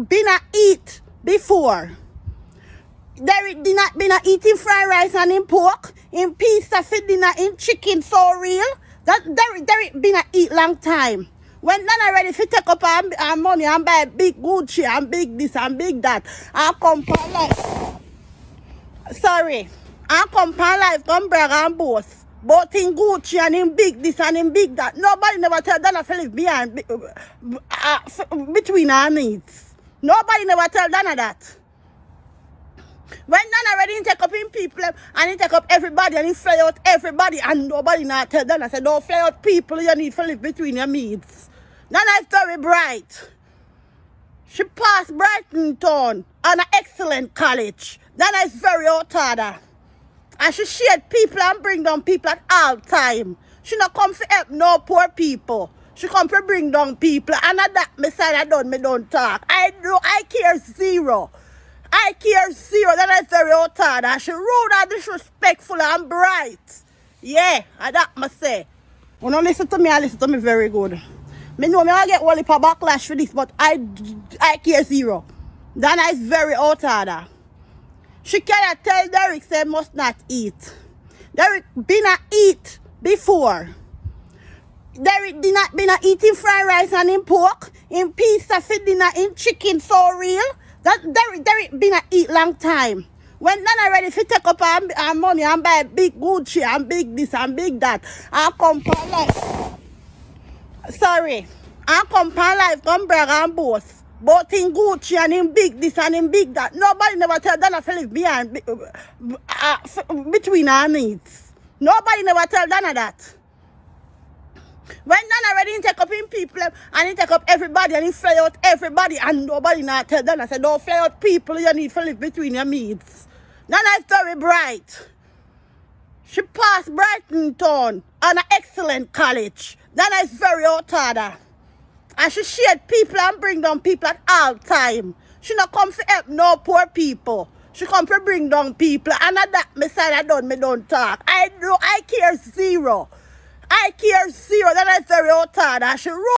been a eat before. Derek did not been a eating fried rice and in pork, in pizza for dinner, in chicken, so real. That Derek been a eat long time. When Donna ready to take up our money and buy big Gucci and big this and big that, I come for life. Sorry. I come for life, come brag and boast. Both in Gucci and in big this and in big that. Nobody never tell Donna to live behind, between our needs. Nobody never tell Donna that. When Donna ready to take up in people and he take up everybody and he fly out everybody and nobody not tell Donna say don't fly out people, you need to live between your needs. Donna is very bright. She passed Brighton Town on an excellent college. Donna is very outsider. And she shared people and bring down people at all time. She not come to help no poor people. She come to bring down people. And at that me side me don't talk. I care zero. I care zero. Donna is very outsider. She rude and disrespectful and bright. Yeah, and that me say. When you listen to me, I listen to me very good. Me know me I get all the backlash for this, but I care zero. Donna is very outsider. She cannot tell Derek say must not eat. Derek been a eat before. Derek did not been a eating fried rice and in pork, in pizza for dinner, in chicken, so real. That Derek been a eat long time. When Donna ready to take up our money and buy big Gucci and big this and big that, I come for life. Sorry. I come for life, come brag and boast. Both in Gucci and in big this and in big that. Nobody never tell Donna to live behind, between our needs. Nobody never tell Donna that. When Donna ready to take up in people and he take up everybody and he fly out everybody and nobody not tell Donna say don't fly out people, you need to live between your needs. Donna is very bright. She passed Brighton Town on an excellent college. Donna is very outsider. And she shared people and bring down people at all time. She not come to help no poor people. She come to bring down people. And at that me side me don't talk. I care zero. I care zero. Donna is very outsider. She